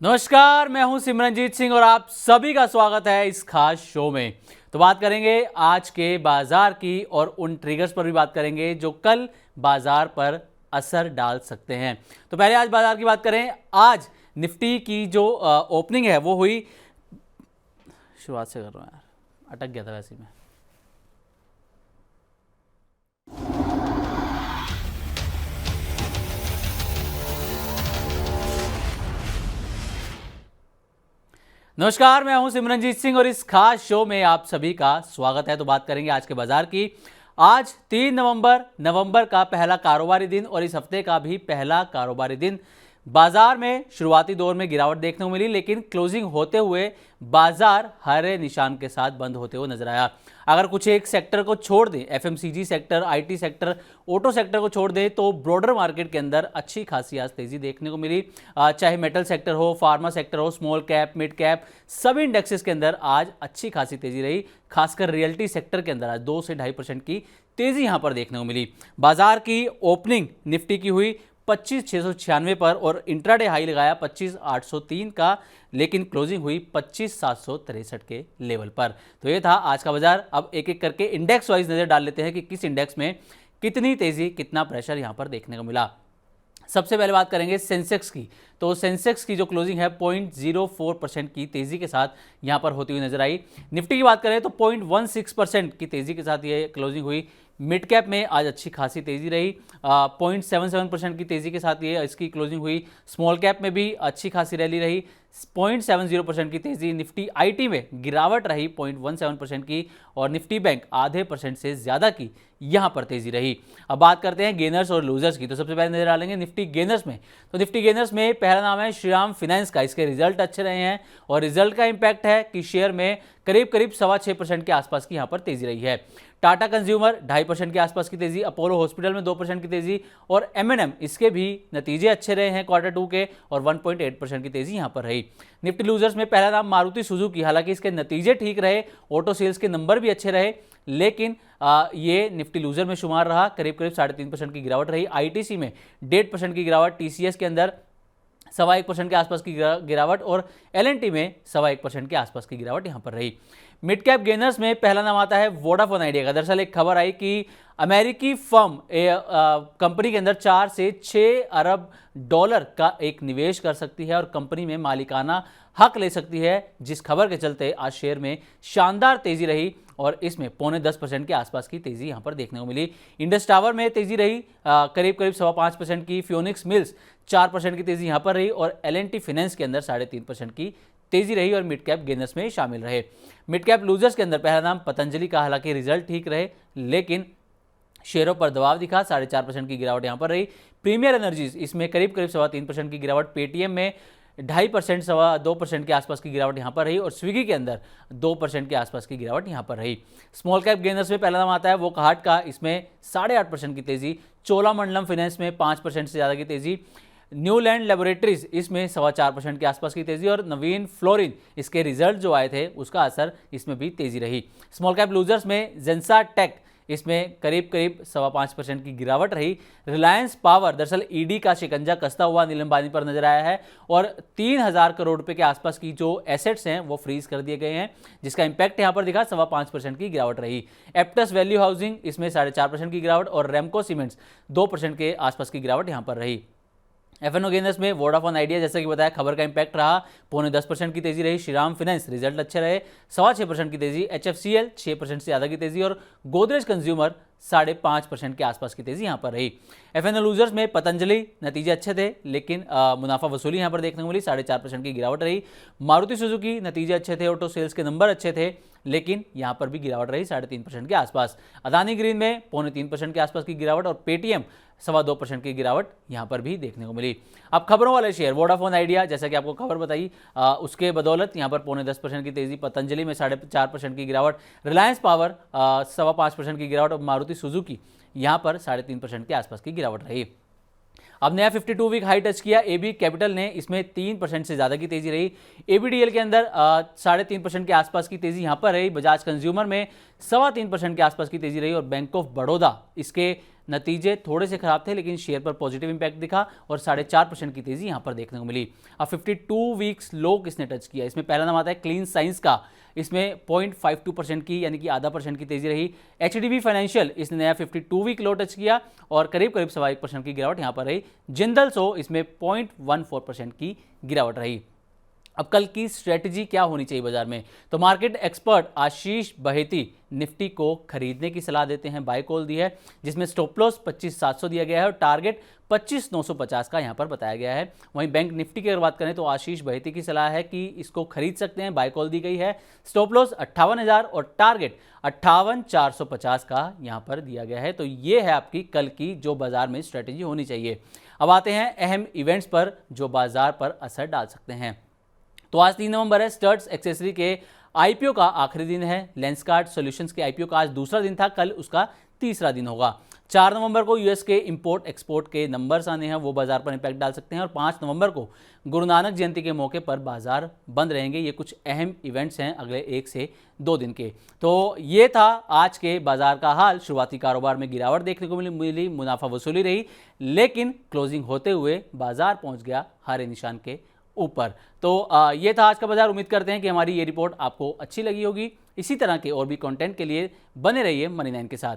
नमस्कार, मैं हूं सिमरनजीत सिंह और आप सभी का स्वागत है इस खास शो में। तो बात करेंगे आज के बाजार की और उन ट्रिगर्स पर भी बात करेंगे जो कल बाजार पर असर डाल सकते हैं। तो पहले आज बाजार की बात करें। आज निफ्टी की जो ओपनिंग है वो हुई, शुरुआत से कर रहा हूं यार, अटक गया था वैसे ही मैं। नमस्कार, मैं हूं सिमरनजीत सिंह और इस खास शो में आप सभी का स्वागत है। तो बात करेंगे आज के बाजार की। आज 3 नवंबर का पहला कारोबारी दिन और इस हफ्ते का भी पहला कारोबारी दिन। बाजार में शुरुआती दौर में गिरावट देखने को मिली, लेकिन क्लोजिंग होते हुए बाजार हरे निशान के साथ बंद होते हुए नजर आया। अगर कुछ एक सेक्टर को छोड़ दें, FMCG sector, IT sector, auto sector को छोड़ दें, तो ब्रॉडर मार्केट के अंदर अच्छी खासी आज तेजी देखने को मिली। चाहे मेटल सेक्टर हो, फार्मा सेक्टर हो, स्मॉल कैप, मिड कैप, सभी इंडेक्सेस के अंदर आज अच्छी खासी तेजी रही। खासकर रियल्टी सेक्टर के अंदर आज 2 से 2.5% की तेजी यहां पर देखने को मिली। बाजार की ओपनिंग निफ्टी की हुई 25,696 पर और इंट्राडे हाई लगाया 25,803 का, लेकिन क्लोजिंग हुई 25,763 के लेवल पर। तो ये था आज का बाजार। अब एक एक करके इंडेक्स वाइज नजर डाल लेते हैं कि किस इंडेक्स में कितनी तेजी, कितना प्रेशर यहां पर देखने को मिला। सबसे पहले बात करेंगे सेंसेक्स की। तो सेंसेक्स की जो क्लोजिंग है 0.04% की तेजी के साथ यहां पर होती हुई नजर आई। निफ्टी की बात करें तो 0.16% की तेजी के साथ ये क्लोजिंग हुई। मिड कैप में आज अच्छी खासी तेजी रही, 0.77% की तेजी के साथ ये इसकी क्लोजिंग हुई। स्मॉल कैप में भी अच्छी खासी रैली रही, 0.70% की तेजी। निफ्टी आईटी में गिरावट रही 0.17% की और निफ्टी बैंक आधे % से ज़्यादा की यहां पर तेजी रही। अब बात करते हैं गेनर्स और लूजर्स की। तो सबसे पहले नजर डालेंगे निफ्टी गेनर्स में। तो निफ्टी गेनर्स में पहला नाम है श्रीराम फाइनेंस का। इसके रिजल्ट अच्छे रहे हैं और रिजल्ट का इंपैक्ट है कि शेयर में करीब 6.25% के आसपास की यहां पर तेजी रही है। टाटा कंज्यूमर 2.5% के आसपास की तेजी, अपोलो हॉस्पिटल में 2% की तेजी और एमएनएम, इसके भी नतीजे अच्छे रहे हैं Q2 के और 1.8% की तेजी यहां पर रही। निफ्टी लूजर्स में पहला नाम मारुति सुजुकी। हालांकि इसके नतीजे ठीक रहे, ऑटो सेल्स के नंबर भी अच्छे रहे, लेकिन ये निफ्टी लूजर में शुमार रहा। करीब 3.5% की गिरावट रही। आईटीसी में 1.5% की गिरावट, टीसीएस के अंदर 1.25% के आसपास की गिरावट और एलएनटी में 1.25% के आसपास की गिरावट यहां पर रही। मिड कैप गेनर्स में पहला नाम आता है वोडाफोन आइडिया का। दरअसल एक खबर आई कि अमेरिकी फर्म कंपनी के अंदर 4 से 6 अरब डॉलर का एक निवेश कर सकती है और कंपनी में मालिकाना हक ले सकती है, जिस खबर के चलते आज शेयर में शानदार तेजी रही और इसमें 0.25% के आसपास की तेजी यहां पर देखने को मिली। इंडस टावर में तेजी रही करीब 5.25% की। फियोनिक्स मिल्स 4% की तेजी यहां पर रही और एलएनटी फाइनेंस के अंदर 3.5% की तेजी रही और मिड कैप गेनर्स में शामिल रहे। मिड कैप लूजर्स के अंदर पहला नाम पतंजलि का। हालांकि रिजल्ट ठीक रहे, लेकिन शेयरों पर दबाव दिखा, 4.5% की गिरावट यहां पर रही। प्रीमियर एनर्जीज, इसमें करीब 3.25% की गिरावट। पेटीएम में 2.5%, 2% के आसपास की गिरावट यहां पर रही और स्विगी के अंदर 2% के आसपास की गिरावट यहां पर रही। स्मॉल कैप गेनर्स में पहला नाम आता है वो कहाट का। इसमें 8.5% की तेजी। चोलामंडलम फाइनेंस में 5% से ज़्यादा की तेजी। न्यूलैंड लेबोरेटरीज, इसमें 4.25% के आसपास की तेजी और नवीन फ्लोरिन, इसके रिजल्ट जो आए थे उसका असर, इसमें भी तेजी रही। स्मॉल कैप लूजर्स में जेंसा टेक, इसमें करीब 5.25% की गिरावट रही। रिलायंस पावर, दरअसल ईडी का शिकंजा कसता हुआ अनिल अंबानी पर नजर आया है और 3,000 करोड़ रुपए के आसपास की जो एसेट्स हैं वो फ्रीज कर दिए गए हैं, जिसका इंपैक्ट यहां पर दिखा, 5.25% की गिरावट रही। एप्टस वैल्यू हाउसिंग, इसमें 4.5% की गिरावट और रेमको सीमेंट्स 2% के आसपास की गिरावट यहां पर रही। एफएनओ गेनर्स में वोडाफोन आइडिया, जैसा कि बताया, खबर का इंपैक्ट रहा, 0.10% की तेजी रही। श्रीराम फाइनेंस, रिजल्ट अच्छे रहे, 6.25% की तेजी। एचएफसीएल 6% से ज़्यादा की तेजी और गोदरेज कंज्यूमर 5.5% के आसपास की तेजी यहां पर रही। एफएनओ लूजर्स में पतंजलि, नतीजे अच्छे थे, लेकिन मुनाफा वसूली यहां पर देखने को मिली, 4.5% की गिरावट रही। मारुति सुजुकी, नतीजे अच्छे थे, ऑटो सेल्स के नंबर अच्छे थे, लेकिन यहां पर भी गिरावट रही 3.5% के आसपास। अदानी ग्रीन में 0.3% के आसपास की गिरावट और पेटीएम 2.25% की गिरावट यहां पर भी देखने को मिली। अब खबरों वाले शेयर, वोडाफोन आइडिया, जैसा कि आपको खबर बताई, उसके बदौलत यहां पर 0.10% की तेजी। पतंजलि में 4.5% की गिरावट। रिलायंस पावर 5.25% की गिरावट और मारुति सुजुकी यहां पर 3.5% के आसपास की गिरावट रही। अब नया 52 वीक हाई टच किया एबी कैपिटल ने, इसमें 3% से ज़्यादा की तेजी रही। एबीडीएल के अंदर 3.5% के आसपास की तेजी यहाँ पर रही। बजाज कंज्यूमर में 3.25% के आसपास की तेजी रही और बैंक ऑफ बड़ौदा, इसके नतीजे थोड़े से खराब थे लेकिन शेयर पर पॉजिटिव इंपैक्ट दिखा और 4.5% की तेजी यहाँ पर देखने को मिली। अब 52 वीक्स लो किसने टच किया, इसमें पहला नाम आता है क्लीन साइंस का, इसमें 0.52% की यानी कि आधा परसेंट की तेजी रही। एचडीबी फाइनेंशियल, इसने नया 52 वीक लो टच किया और करीब 1.25% की गिरावट यहाँ पर रही। जिंदल सो, इसमें 0.14% की गिरावट रही। अब कल की स्ट्रेटजी क्या होनी चाहिए बाजार में, तो मार्केट एक्सपर्ट आशीष बहेती निफ्टी को खरीदने की सलाह देते हैं, बाय कॉल दी है, जिसमें स्टॉप लॉस 25,700 दिया गया है और टारगेट 25,950 का यहां पर बताया गया है। वहीं बैंक निफ्टी की अगर बात करें तो आशीष बहेती की सलाह है कि इसको खरीद सकते हैं, बाय कॉल दी गई है। स्टॉप लॉस 58,000 और टारगेट 58,450 का यहां पर दिया गया है। तो ये है आपकी कल की जो बाजार में स्ट्रेटेजी होनी चाहिए। अब आते हैं अहम इवेंट्स पर जो बाजार पर असर डाल सकते हैं। तो आज 3 नवंबर है, स्टड्स एक्सेसरी के आईपीओ का आखिरी दिन है। लेंसकार्ट सॉल्यूशंस के आईपीओ का आज दूसरा दिन था, कल उसका तीसरा दिन होगा। 4 नवंबर को यूएस के इंपोर्ट एक्सपोर्ट के नंबर्स आने हैं, वो बाजार पर इंपैक्ट डाल सकते हैं। और 5 नवंबर को गुरु नानक जयंती के मौके पर बाजार बंद रहेंगे। ये कुछ अहम इवेंट्स हैं अगले 1 से 2 दिन के। तो ये था आज के बाजार का हाल। शुरुआती कारोबार में गिरावट देखने को मिली, मुनाफा वसूली रही, लेकिन क्लोजिंग होते हुए बाजार पहुंच गया हरे निशान के ऊपर। तो ये था आज का बाजार। उम्मीद करते हैं कि हमारी ये रिपोर्ट आपको अच्छी लगी होगी। इसी तरह के और भी कंटेंट के लिए बने रहिए मनी9 के साथ।